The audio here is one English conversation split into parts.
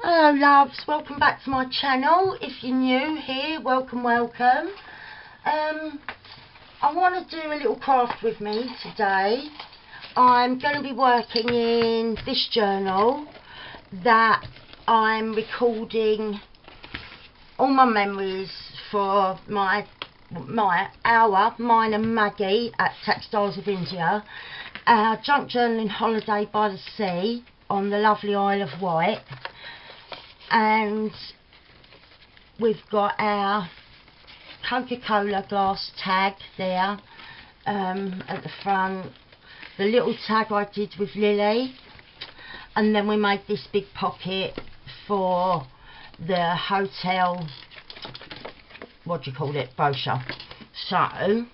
Hello loves, welcome back to my channel. If you're new here, welcome. I want to do a little craft with me today. I'm going to be working in this journal that I'm recording all my memories for mine and Maggie at Textiles of India, our junk journaling holiday by the sea on the lovely Isle of Wight. And we've got our Coca-Cola glass tag there at the front, the little tag I did with Lily, and then we made this big pocket for the hotel, brochure. So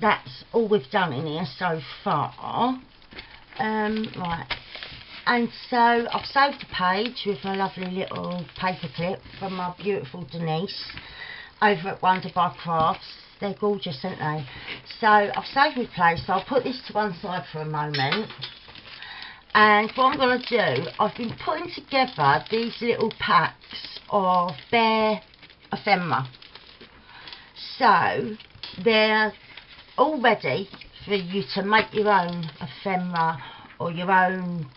that's all we've done in here so far. Right, and so I've saved the page with my lovely little paper clip from my beautiful Denise over at Wonder by Crafts. They're gorgeous, aren't they? So I've saved my place, so I'll put this to one side for a moment. And what I'm going to do, I've been putting together these little packs of bare ephemera. So they're all ready for you to make your own ephemera or your own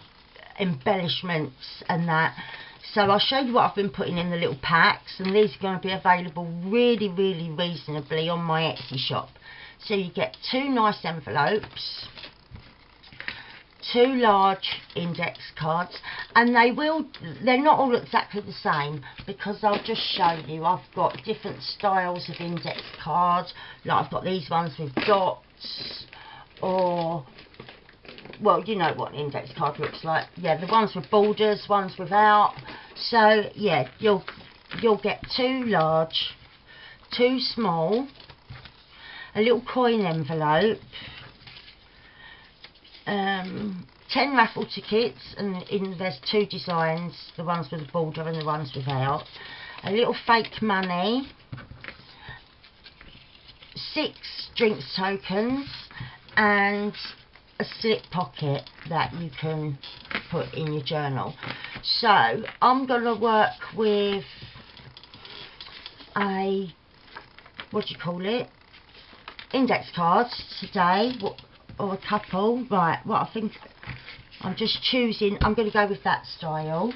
embellishments and that. So I'll show you what I've been putting in the little packs, and these are going to be available really reasonably on my Etsy shop. So you get 2 nice envelopes, 2 large index cards, and they're not all exactly the same, because I'll just show you I've got different styles of index cards. Like I've got these ones with dots, or, well, you know what an index card looks like. Yeah, the ones with borders, ones without. So yeah, you'll get 2 large, 2 small, a little coin envelope, 10 raffle tickets, and there's 2 designs, the ones with the border and the ones without, a little fake money, 6 drinks tokens, and a slip pocket that you can put in your journal. So I'm going to work with a index cards today, or a couple. Right, what I think I'm just choosing, I'm going to go with that style,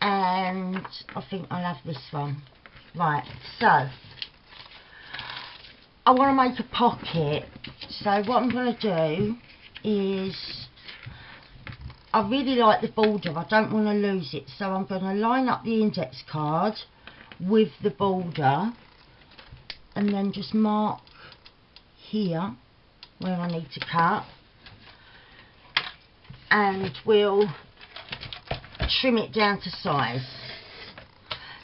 and I think I'll have this one. Right, so I want to make a pocket. So what I'm going to do is, I really like the border, I don't want to lose it, so I'm going to line up the index card with the border, and then just mark here where I need to cut, and we'll trim it down to size.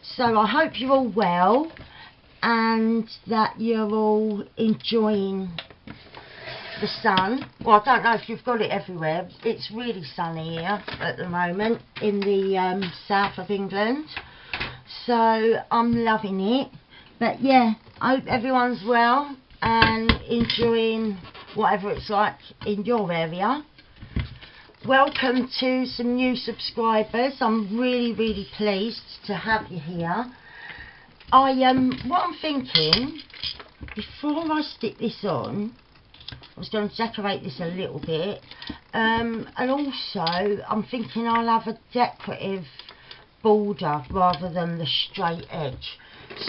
So I hope you're all well, and that you're all enjoying the sun. Well, I don't know if you've got it everywhere. It's really sunny here at the moment in the south of England, so I'm loving it. But yeah, I hope everyone's well and enjoying whatever it's like in your area. Welcome to some new subscribers. I'm really pleased to have you here. What I'm thinking, before I stick this on, I was going to decorate this a little bit, and also I'm thinking I'll have a decorative border rather than the straight edge.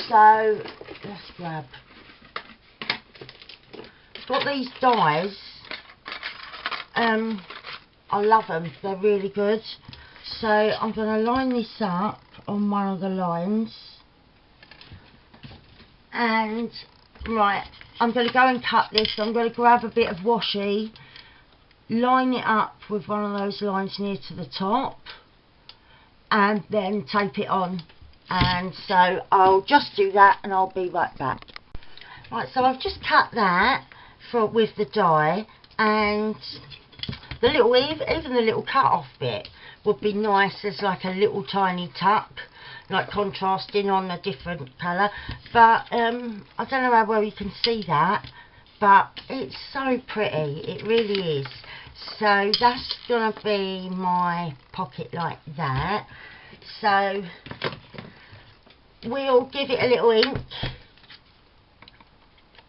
So let's grab, it's got these dies, I love them, they're really good. So I'm going to line this up on one of the lines, and right, I'm going to go and cut this. I'm going to grab a bit of washi, line it up with one of those lines near to the top, and then tape it on. And so I'll just do that and I'll be right back. Right, so I've just cut that with the die, and the little, even the little cut off bit would be nice as like a little tiny tuck, like contrasting on a different colour. But I don't know how well you can see that, but it's so pretty, it really is. So that's going to be my pocket like that. So we'll give it a little ink,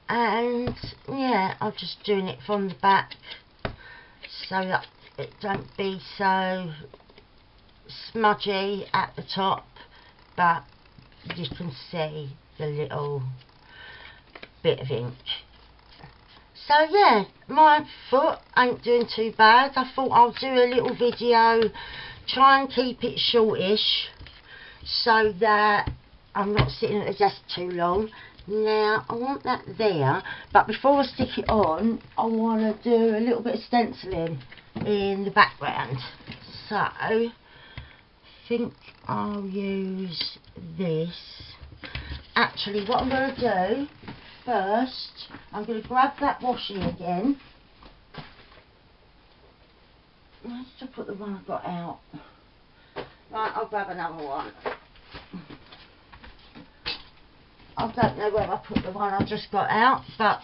and yeah, I'm just doing it from the back so that it don't be so smudgy at the top, but you can see the little bit of ink. So yeah, my foot ain't doing too bad. I thought I'll do a little video, try and keep it shortish so that I'm not sitting at the desk too long. Now I want that there, but before I stick it on, I want to do a little bit of stenciling in the background. So I think I'll use this. Actually, what I'm going to do first, I'm going to grab that washi again. Let's just put the one I've got out. Right, I'll grab another one. I don't know where I put the one I just got out, but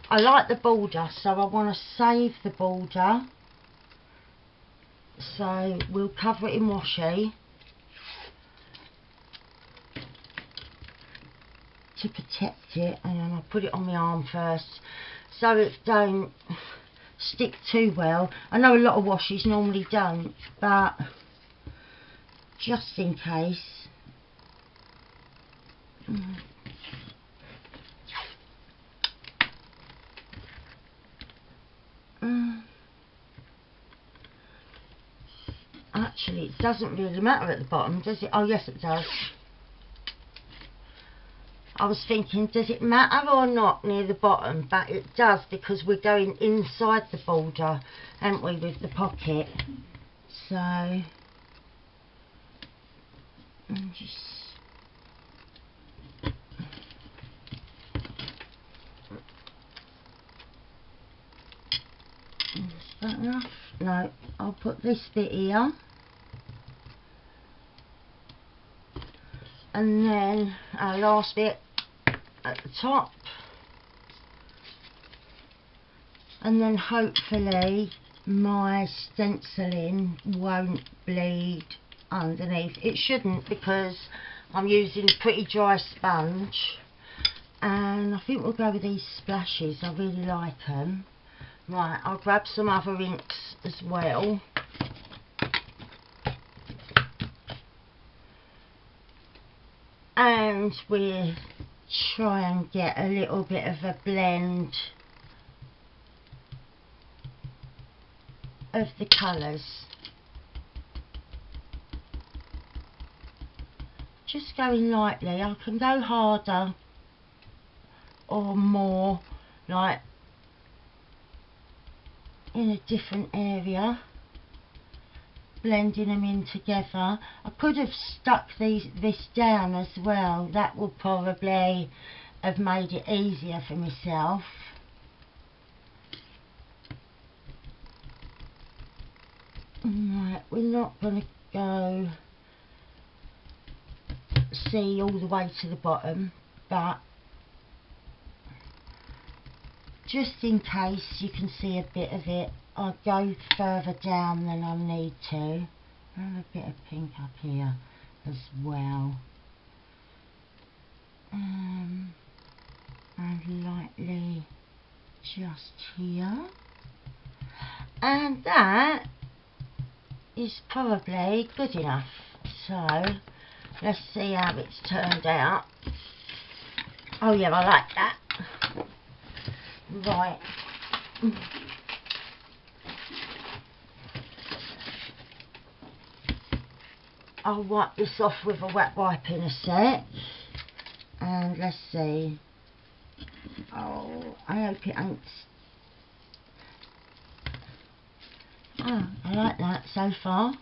I like the border, so I want to save the border. So we'll cover it in washi to protect it, and then I'll put it on my arm first so it don't stick too well. I know a lot of washies normally don't, but just in case. Actually, it doesn't really matter at the bottom, does it? Oh yes, it does. I was thinking, does it matter or not near the bottom? But it does, because we're going inside the border, aren't we, with the pocket. So just is that enough? No, I'll put this bit here, and then our last bit at the top, and then hopefully my stenciling won't bleed underneath. It shouldn't, because I'm using pretty dry sponge, and I think we'll go with these splashes. I really like them. Right, I'll grab some other inks as well. And we'll try and get a little bit of a blend of the colours. Just going lightly. I can go harder or more, like in a different area, blending them in together. I could have stuck this down as well. That would probably have made it easier for myself. Right, we're not going to go see all the way to the bottom, but just in case you can see a bit of it, I'll go further down than I need to. I have a bit of pink up here as well, and lightly just here, and that is probably good enough. So let's see how it's turned out. Oh yeah, I like that. Right. I'll wipe this off with a wet wipe in a sec. And let's see. Oh, I hope it ain't. Oh, I like that so far.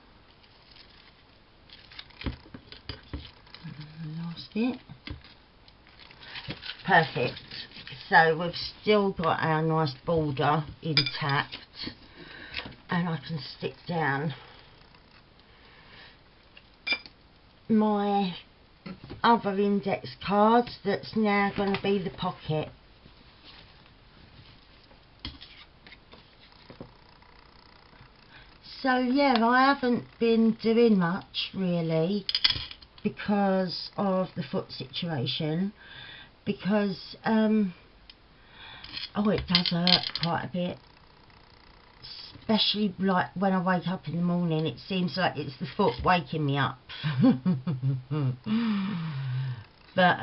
Last bit. Perfect. So we've still got our nice border intact, and I can stick down my other index cards. That's now going to be the pocket. So yeah, I haven't been doing much really because of the foot situation, because oh, it does hurt quite a bit, especially like when I wake up in the morning. It seems like it's the foot waking me up. But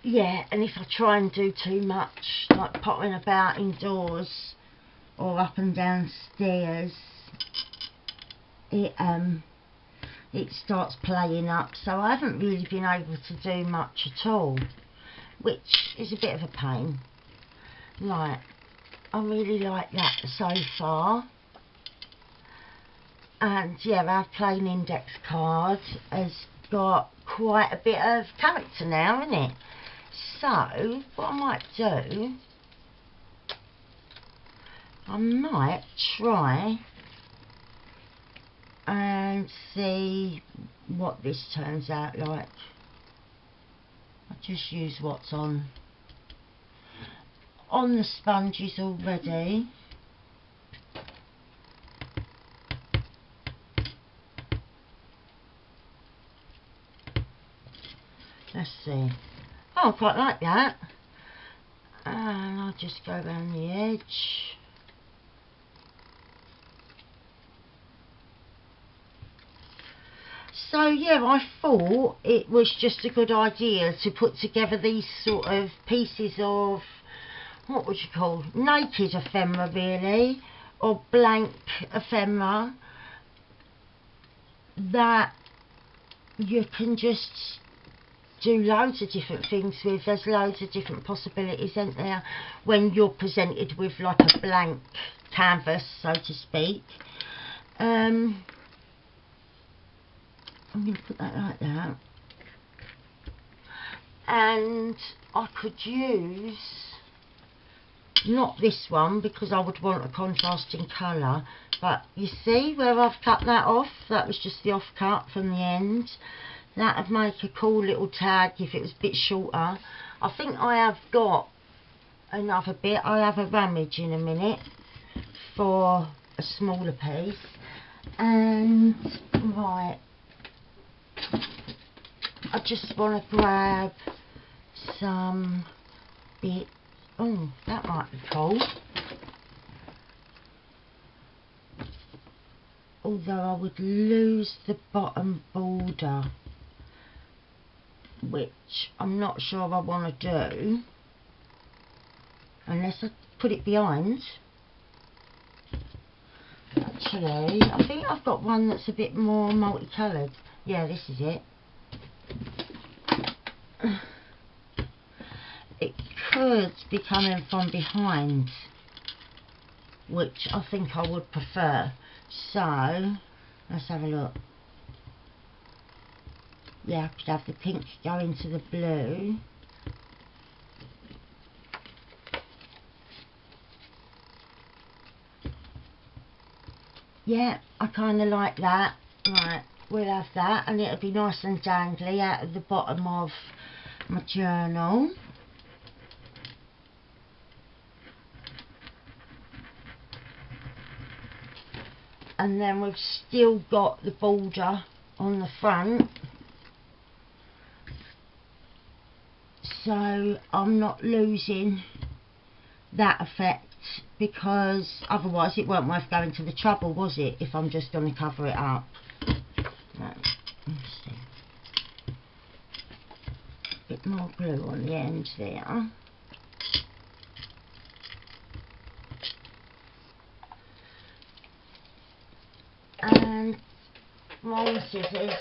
yeah, and if I try and do too much, like pottering about indoors or up and down stairs, it starts playing up. So I haven't really been able to do much at all, which is a bit of a pain. Right, I really like that so far. And yeah, our plain index card has got quite a bit of character now, isn't it? So what I might do, I might try and see what this turns out like. I'll just use what's on the sponges already. Let's see. Oh, I quite like that. And I'll just go around the edge. So yeah, I thought it was just a good idea to put together these sort of pieces of, what would you call, naked ephemera really, or blank ephemera, that you can just do loads of different things with. There's loads of different possibilities, isn't there, when you're presented with like a blank canvas, so to speak. I'm going to put that like that, and I could use, not this one because I would want a contrasting colour, but you see where I've cut that off? That was just the off cut from the end. That would make a cool little tag if it was a bit shorter. I think I have got another bit. I'll have a rummage in a minute for a smaller piece. And right, I just want to grab some bit. Oh, that might be cool. Although I would lose the bottom border, which I'm not sure I want to do unless I put it behind. Actually, I think I've got one that's a bit more multicoloured. Yeah, this is it. It could be coming from behind, which I think I would prefer. So let's have a look. Yeah, I could have the pink go into the blue. Yeah, I kind of like that. Right, we'll have that, and it'll be nice and dangly out of the bottom of my journal. And then we've still got the border on the front, so I'm not losing that effect, because otherwise it weren't worth going to the trouble, was it, if I'm just going to cover it up. Right, let's see. A bit more glue on the end there. And long scissors.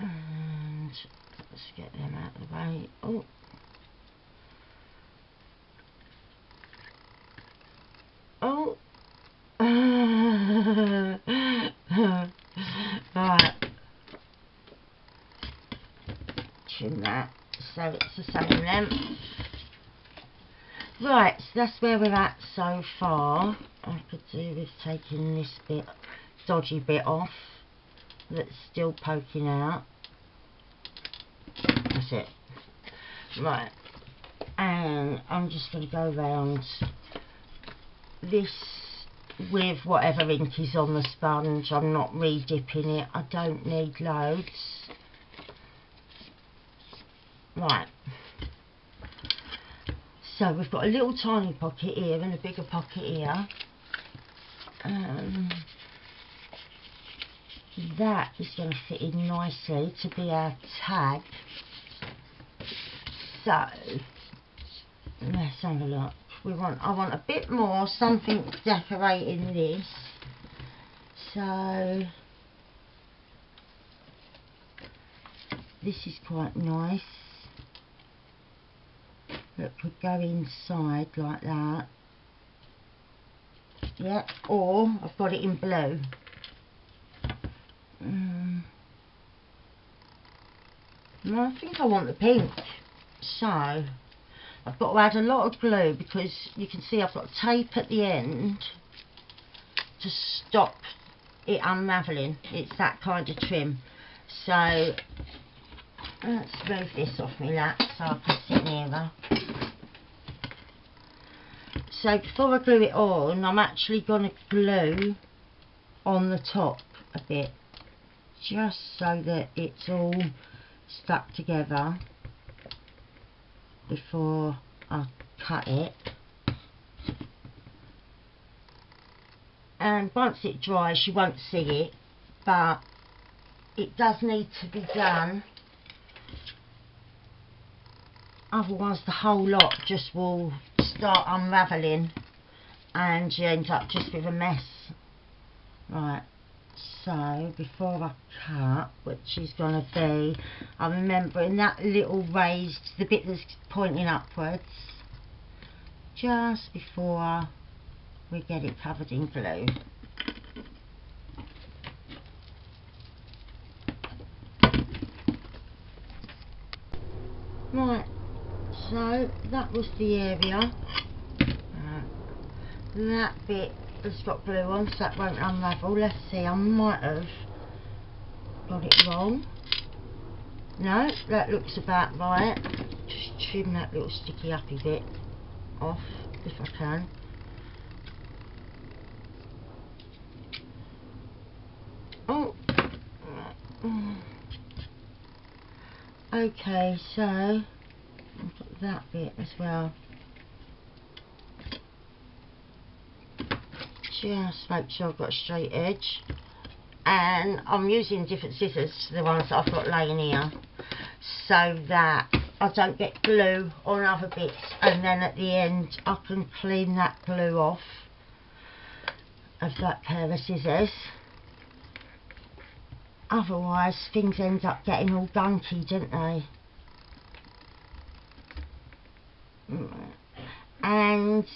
And let's get them out of the way. Oh. Oh. Right. Trim that so it's the same length. Right, so that's where we're at so far. I could do with taking this bit, dodgy bit off that's still poking out. it. Right, and I'm just going to go around this with whatever ink is on the sponge. I'm not re-dipping it, I don't need loads. Right, so we've got a little tiny pocket here and a bigger pocket here. That is going to fit in nicely to be our tag. So let's have a look. I want a bit more, something decorating this. So this is quite nice. That could go inside like that. Yeah, or I've got it in blue. No, I think I want the pink. So I've got to add a lot of glue because you can see I've got tape at the end to stop it unravelling. It's that kind of trim. So let's move this off my lap so I can sit nearer. So before I glue it on, I'm actually going to glue on the top a bit, just so that it's all stuck together before I cut it. And once it dries, you won't see it, but it does need to be done, otherwise the whole lot just will start unravelling and you end up just with a mess. Right, so before I cut, which is going to be, I'm remembering that little raised, the bit that's pointing upwards, just before we get it covered in glue. Right, so that was the area. That bit has got glue on, so that won't unravel. Let's see, I might have got it wrong. No, that looks about right. Just trim that little sticky uppy bit off if I can. Oh, okay, so I've got that bit as well. Just make sure I've got a straight edge, and I'm using different scissors to the ones that I've got laying here, so that I don't get glue on other bits, and then at the end I can clean that glue off of that pair of scissors. Otherwise things end up getting all gunky, don't they? And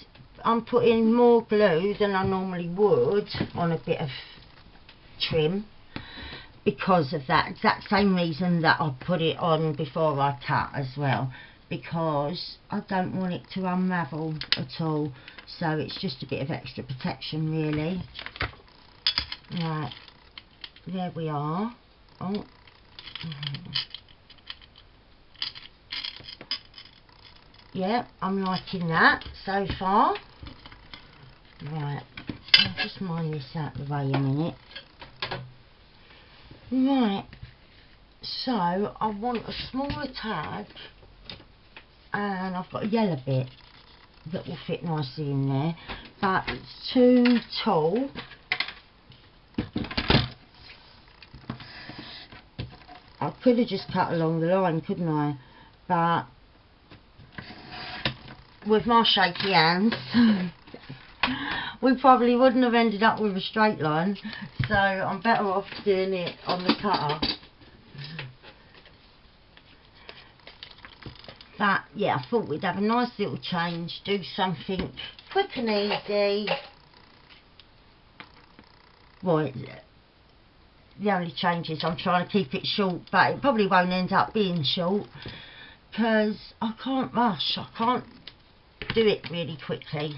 I'm putting more glue than I normally would on a bit of trim because of that exact same reason that I put it on before I cut as well, because I don't want it to unravel at all, so it's just a bit of extra protection really. Right, there we are. Oh. Yeah, I'm liking that so far. Right, I'll just mine this out of the way a minute. Right, so I want a smaller tag, and I've got a yellow bit that will fit nicely in there, but it's too tall. I could have just cut along the line, couldn't I? But with my shaky hands we probably wouldn't have ended up with a straight line, so I'm better off doing it on the cutter. But yeah, I thought we'd have a nice little change, do something quick and easy. Well, the only change is I'm trying to keep it short, but it probably won't end up being short because I can't rush, I can't do it really quickly.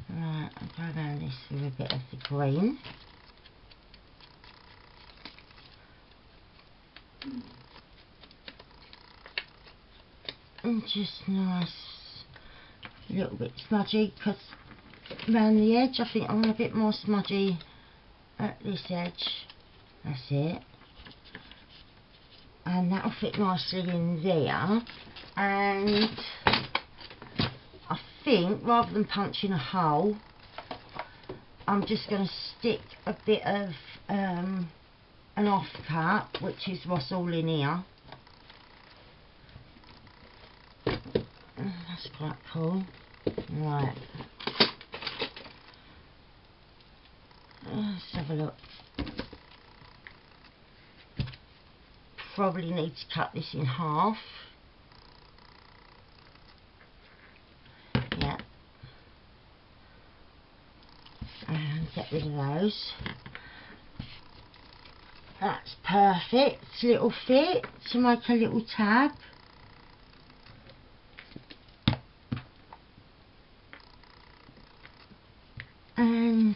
Right, I'll go around this with a bit of the green. And just nice, a little bit smudgy, because around the edge I think I want a bit more smudgy at this edge. That's it. And that'll fit nicely in there. And I think rather than punching a hole, I'm just going to stick a bit of an offcut, which is what's all in here. That's quite cool. Right. Let's have a look. Probably need to cut this in half. Yeah. And get rid of those. That's perfect. Little fit to make a little tab. And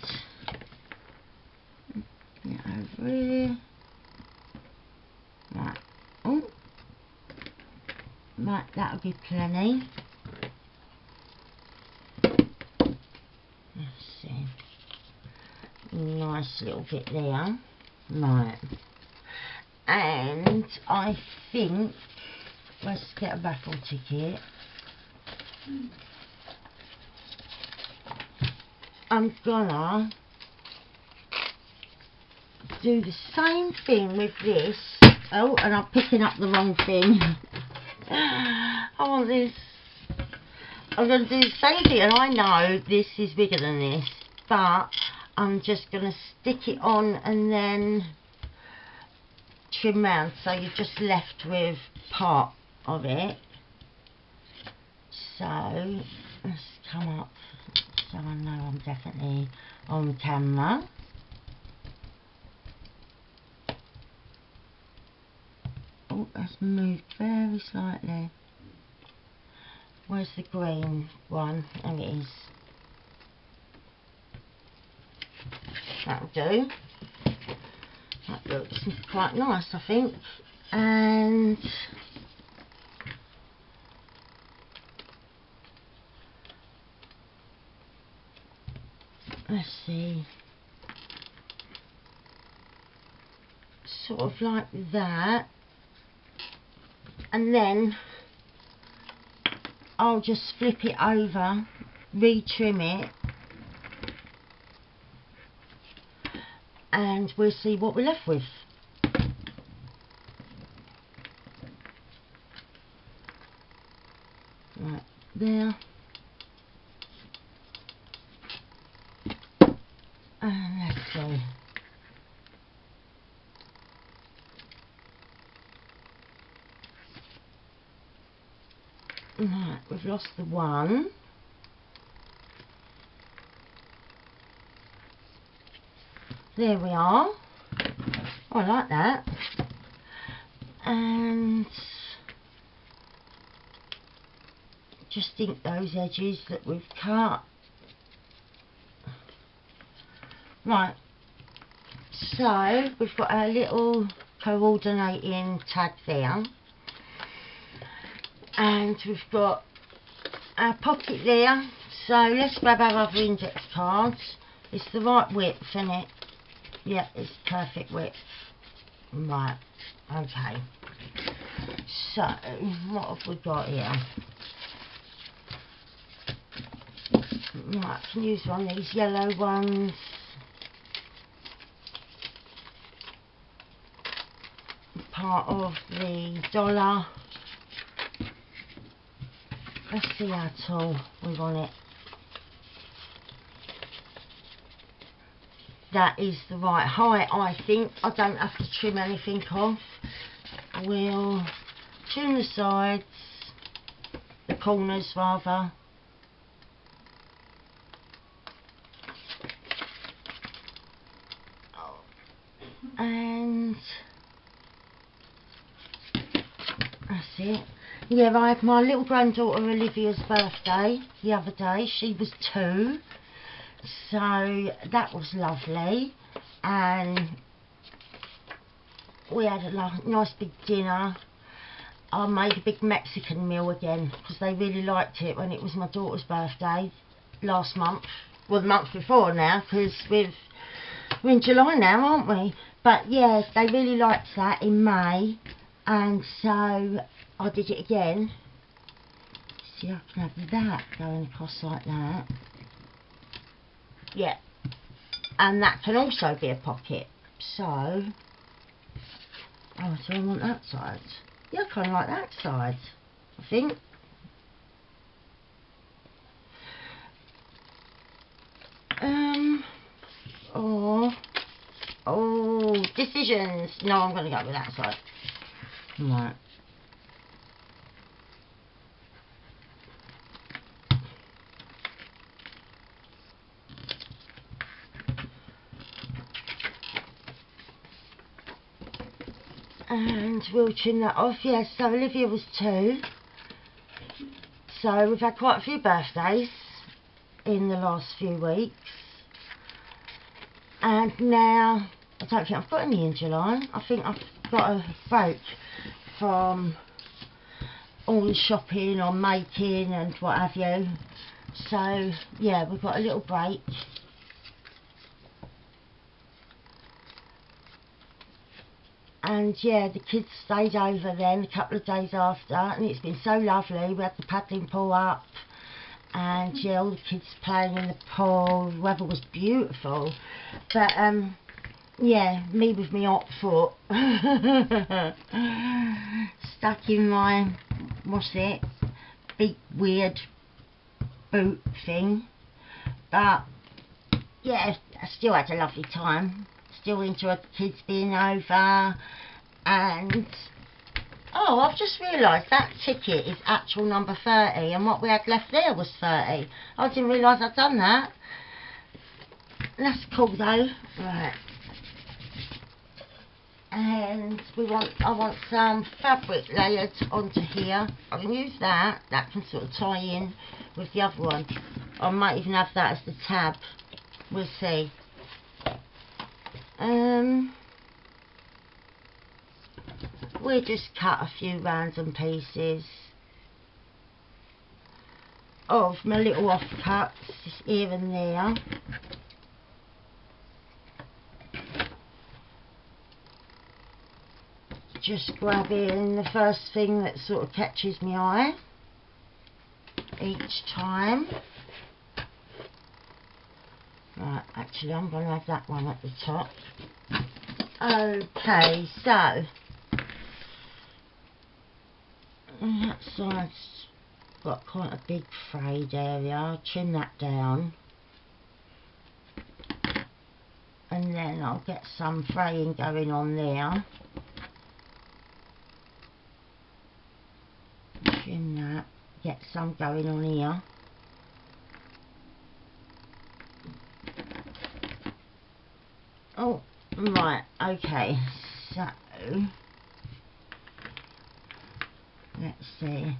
get over here. Right. Oh. Right, that'll be plenty. Let's see. Nice little bit there. Right. And I think, let's get a raffle ticket. I'm gonna do the same thing with this. Oh, and I'm picking up the wrong thing. I want this. I'm going to do the same thing, and I know this is bigger than this, but I'm just going to stick it on and then trim round, so you're just left with part of it. So let's come up so I know I'm definitely on camera. Oh, that's moved very slightly. Where's the green one? There it is. That'll do. That looks quite nice, I think. And let's see. Sort of like that. And then I'll just flip it over, retrim it, and we'll see what we're left with. Right there. And let's see. Right, we've lost the one. There we are. Oh, I like that. And just ink those edges that we've cut. Right, so we've got our little coordinating tag there. And we've got our pocket there, so let's grab our other index cards. It's the right width, isn't it? Yeah, it's perfect width. Right, okay. So, what have we got here? Right, I can use one of these yellow ones. Part of the dollar. Let's see how tall we want it. That is the right height, I think. I don't have to trim anything off. We'll trim the sides, the corners rather. And that's it. Yeah, I had my little granddaughter Olivia's birthday the other day. She was 2, so that was lovely. And we had a nice big dinner. I made a big Mexican meal again because they really liked it when it was my daughter's birthday last month. Well, the month before now, because we're in July now, aren't we? But yeah, they really liked that in May, and so I did it again. See, I can have that going across like that. Yeah, and that can also be a pocket. So, oh, so I want that side. Yeah, I kind of like that side, I think. Oh, decisions. No, I'm going to go with that side. Right. And we'll trim that off. Yes, so Olivia was 2. So we've had quite a few birthdays in the last few weeks. And now, I don't think I've got any in July. I think I've got a break from all the shopping or making and what have you. So, yeah, we've got a little break. And yeah, the kids stayed over then a couple of days after, and it's been so lovely. We had the paddling pool up, and yeah, all the kids playing in the pool. The weather was beautiful, but yeah, me with my hot foot stuck in my, what's it, big weird boot thing. But yeah, I still had a lovely time. Still enjoyed the kids being over. And oh, I've just realised that ticket is actual number 30, and what we had left there was 30. I didn't realise I'd done that. That's cool though. Right. And I want some fabric layered onto here. I can use that. That can sort of tie in with the other one. I might even have that as the tab. We'll see. We'll just cut a few random pieces of my little offcuts here and there. Just grabbing the first thing that sort of catches my eye each time. Right, actually I'm going to have that one at the top. Okay, so that side's got quite a big frayed area. I'll trim that down, and then I'll get some fraying going on there. Trim that, get some going on here. Oh, right, okay, so let's see.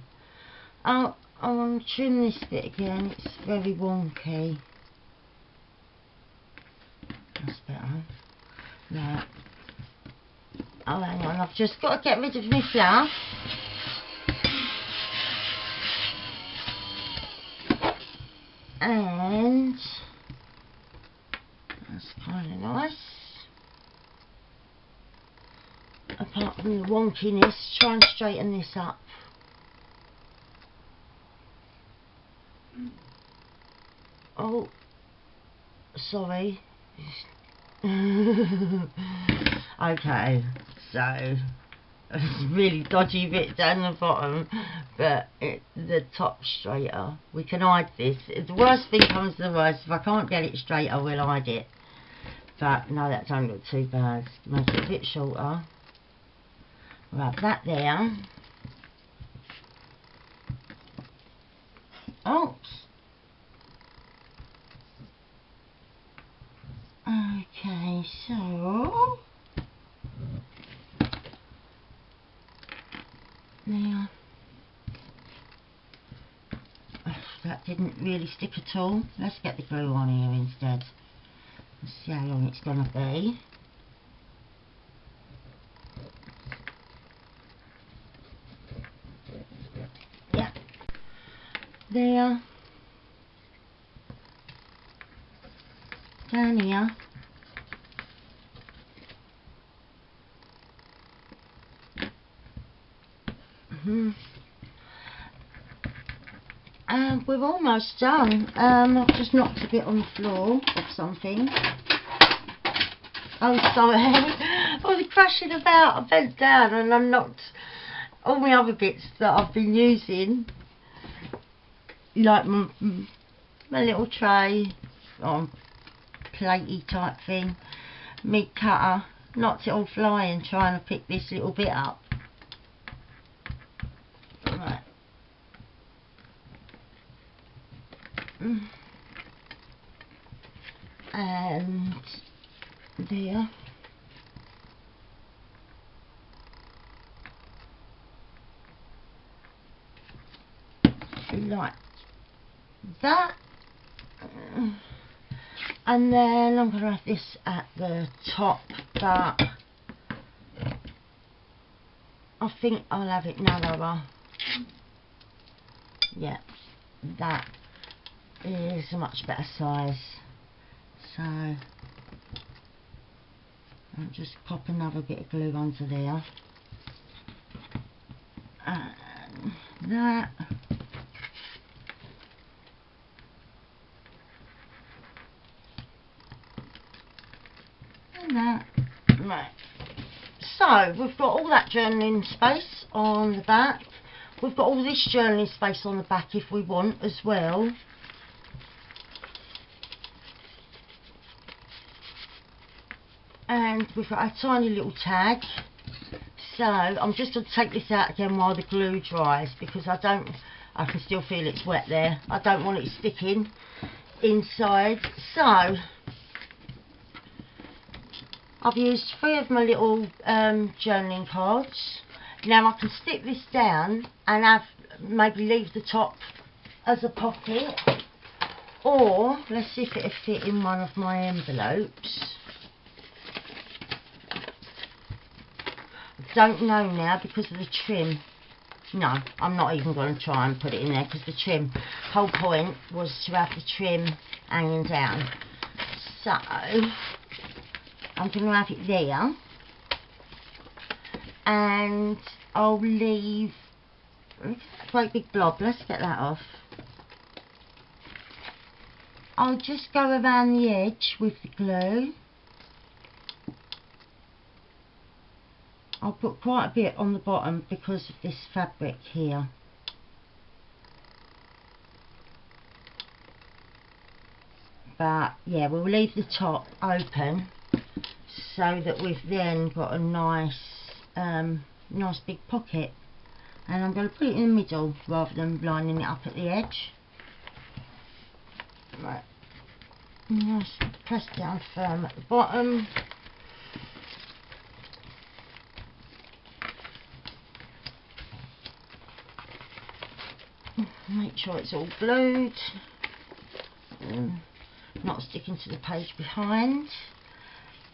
I want to trim this bit again, it's very wonky. That's better. Right. Oh, hang on, I've just got to get rid of my fluff. And that's kind of nice. Apart from the wonkiness, try and straighten this up. Oh, sorry. Okay, so it's a really dodgy bit down the bottom, but the top straighter. We can hide this. If the worst thing comes to the worst, if I can't get it straight, I will hide it. But no, that don't look too bad. Make it a bit shorter. We'll have that there. Oops. Okay, so now that didn't really stick at all. Let's get the glue on here instead. Let's see how long it's going to be. there, down here, and we're almost done. I've just knocked a bit on the floor of something. Oh, sorry. I was crashing about. I bent down and I knocked all my other bits that I've been using, like my little tray, or platey type thing, meat cutter, knocked it all flying trying to pick this little bit up. Right. And there. Like that. And then I'm going to have this at the top, but I think I'll have it narrower. Yeah, that is a much better size. So I'll just pop another bit of glue onto there. And that. And that. Right. So we've got all that journaling space on the back. We've got all this journaling space on the back if we want as well. And we've got a tiny little tag. So I'm just going to take this out again while the glue dries, because I can still feel it's wet there. I don't want it sticking inside. So I've used 3 of my little journaling cards. Now I can stick this down and maybe leave the top as a pocket, or let's see if it'll fit in one of my envelopes. I don't know now because of the trim. No, I'm not even going to try and put it in there because the trim, whole point was to have the trim hanging down. So I'm going to have it there, and I'll leave a great big blob. Let's get that off. I'll just go around the edge with the glue. I'll put quite a bit on the bottom because of this fabric here. But yeah, we'll leave the top open so that we've then got a nice nice big pocket. And I'm going to put it in the middle rather than lining it up at the edge. Right, nice, press down firm at the bottom. Make sure it's all glued, not sticking to the page behind.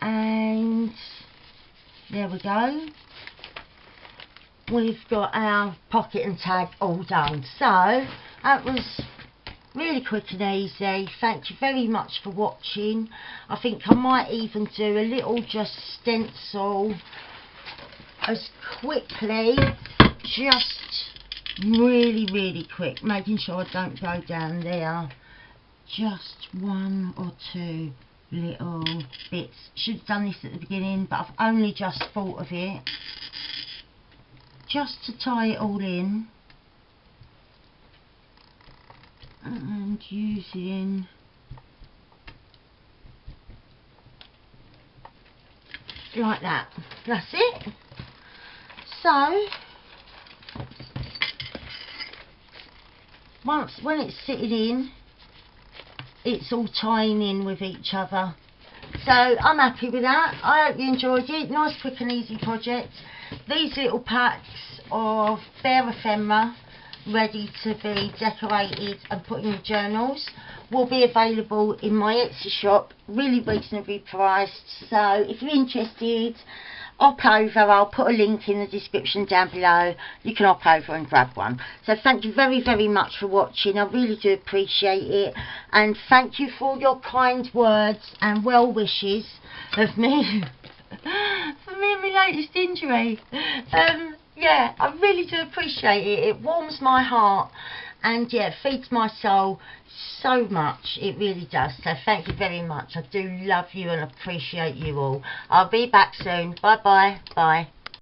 And there we go. We've got our pocket and tag all done. So that was really quick and easy. Thank you very much for watching. I think I might even do a little just stencil as quickly, just really quick, making sure I don't go down there. Just 1 or 2 little bits. Should have done this at the beginning, but I've only just thought of it. Just to tie it all in, and using like that. That's it. So when it's sitting in, it's all tying in with each other. So I'm happy with that. I hope you enjoyed it. Nice, quick and easy project. These little packs of bare ephemera ready to be decorated and put in your journals will be available in my Etsy shop, really reasonably priced. So if you're interested, hop over. I'll put a link in the description down below. You can hop over and grab one. So thank you very, very much for watching. I really do appreciate it. And thank you for all your kind words and well wishes of me. For me and my latest injury. Yeah, I really do appreciate it. It warms my heart. And yeah, it feeds my soul so much. It really does. So thank you very much. I do love you and appreciate you all. I'll be back soon. Bye bye. Bye.